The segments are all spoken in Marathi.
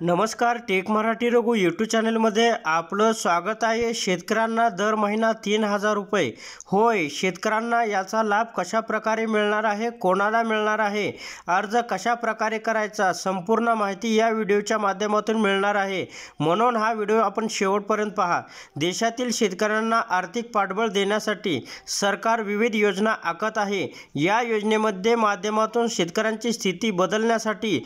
नमस्कार, टेक मराठी रघु यूट्यूब चॅनलमध्ये आपलं स्वागत आहे। शेतकऱ्यांना दर महिना 3000 रुपये। होय, शेतकऱ्यांना याचा लाभ कशा प्रकारे मिळणार आहे, कोणाला मिळणार आहे, अर्ज कशा प्रकारे करायचा, संपूर्ण माहिती या व्हिडिओच्या माध्यमातून मिळणार आहे। म्हणून हा व्हिडिओ आपण शेवटपर्यंत पहा। देशातील शेतकऱ्यांना आर्थिक पाठबळ देण्यासाठी सरकार विविध योजना आखत आहे। या योजनेमध्ये माध्यमातून शेतकऱ्यांची स्थिती बदलण्यासाठी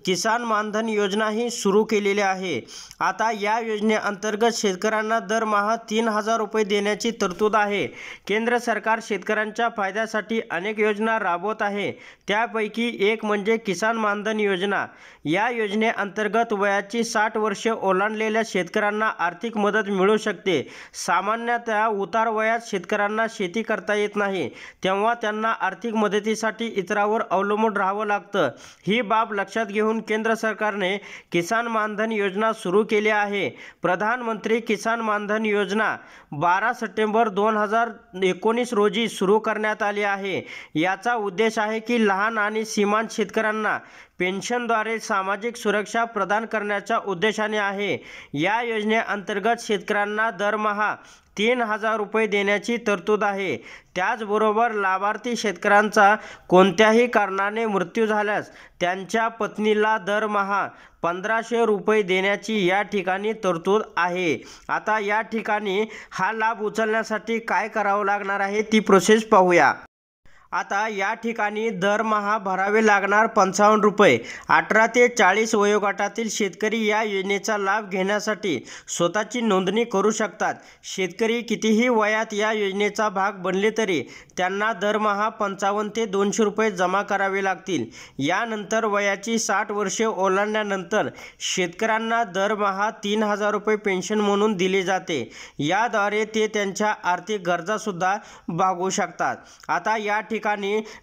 किसान मानधन योजना ही सुरू केलेली आहे। आता या योजनेअंतर्गत शेतकऱ्यांना दरमहा 3000 रुपये देण्याची तरतूद आहे। केंद्र सरकार शेतकऱ्यांच्या फायद्यासाठी अनेक योजना राबवत आहे। त्यापैकी एक म्हणजे किसान मानधन योजना। या योजनेअंतर्गत वयाची 60 वर्षे ओलांडलेल्या शेतकऱ्यांना आर्थिक मदत मिळू शकते। सामान्यतः उतार वयात शेतकऱ्यांना शेती करता येत नाही, तेव्हा त्यांना आर्थिक मदतीसाठी इतरांवर अवलंबून राहावं लागतं। ही बाब लक्षात घेऊन केंद्र सरकारने किसान मानधन योजना सुरू केली आहे। प्रधानमंत्री किसान मानधन योजना 12 सप्टेंबर 2019 रोजी सुरू करण्यात आली आहे। याचा उद्देश आहे की लहान आणि सीमांत शेतकऱ्यांना पेन्शनद्वारे सामाजिक सुरक्षा प्रदान करण्याच्या उद्देशाने आहे। या योजनेअंतर्गत शेतकऱ्यांना दरमहा 3000 रुपये देण्याची तरतूद आहे। त्याचबरोबर लाभार्थी शेतकऱ्यांचा कोणत्याही कारणाने मृत्यू झाल्यास त्यांच्या पत्नीला दरमहा 1500 रुपये देण्याची या ठिकाणी तरतूद आहे। आता या ठिकाणी हा लाभ उचलण्यासाठी काय करावं लागणार आहे ती प्रोसेस पाहूया। आता या ठिकाणी दरमहा भरावे लागणार 55 रुपये। 18 ते 40 वयोगटातील शेतकरी या योजनेचा लाभ घेण्यासाठी स्वतःची नोंदणी करू शकतात। शेतकरी कितीही वयात या योजनेचा भाग बनले तरी त्यांना दरमहा 55 ते 200 रुपये जमा करावे लागतील। यानंतर वयाची 60 वर्षे ओलांडल्यानंतर शेतकऱ्यांना दरमहा 3000 रुपये पेन्शन म्हणून दिली जाते। याद्वारे ते त्यांच्या आर्थिक गरजासुद्धा भागवू शकतात। आता या ठिकाणी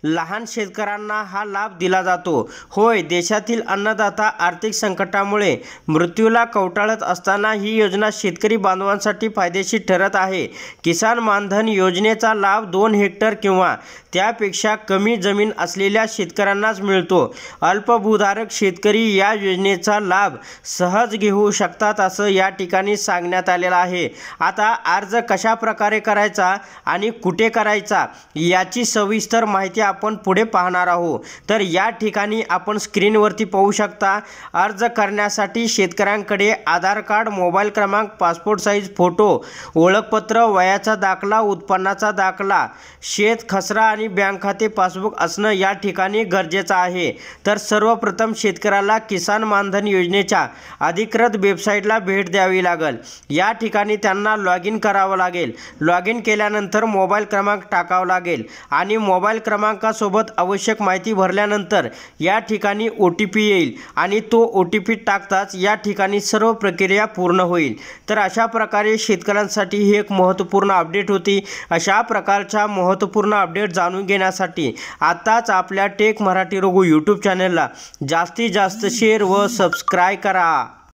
लहान शेतकऱ्यांना हा लाभ दिला जातो। होय, देशातील अन्नदाता आर्थिक संकटामुळे मृत्यूला कवटाळत असताना ही योजना शेतकरी बांधवांसाठी फायदेशीर ठरत आहे। किसान मानधन योजनेचा लाभ 2 हेक्टर किंवा त्यापेक्षा कमी जमीन असलेल्या शेतकऱ्यांनाच मिळतो। अल्पभूधारक शेतकरी या योजनेचा लाभ सहज घेऊ शकतात असं या ठिकाणी सांगण्यात आलेलं आहे। आता अर्ज कशा प्रकारे करायचा आणि कुठे करायचा याची सविस्तर माहिती आपण पुढे पाहणार आहोत। तर या ठिकाणी आपण स्क्रीनवरती पाहू शकता, अर्ज करण्यासाठी शेतकऱ्यांकडे आधार कार्ड, मोबाईल क्रमांक, पासपोर्ट साईज फोटो, ओळखपत्र, वयाचा दाखला, उत्पन्नाचा दाखला, शेत खसरा आणि बँक खाते पासबुक असणं या ठिकाणी गरजेचं आहे। तर सर्वप्रथम शेतकऱ्याला किसान मानधन योजनेच्या अधिकृत वेबसाईटला भेट द्यावी लागेल। या ठिकाणी त्यांना लॉग इन करावं लागेल। लॉग इन केल्यानंतर मोबाईल क्रमांक टाकावा लागेल आणि मोबाईल क्रमांकासोबत आवश्यक माहिती भरल्यानंतर या ठिकाणी OTP येईल आणि तो OTP टाकताच या ठिकाणी सर्व प्रक्रिया पूर्ण होईल। तर अशा प्रकारे शेतकऱ्यांसाठी ही एक महत्त्वपूर्ण अपडेट होती। अशा प्रकारच्या महत्त्वपूर्ण अपडेट जाणून घेण्यासाठी आताच आपल्या टेक मराठी रघु यूट्यूब चॅनलला जास्तीत जास्त शेअर व सबस्क्राईब करा।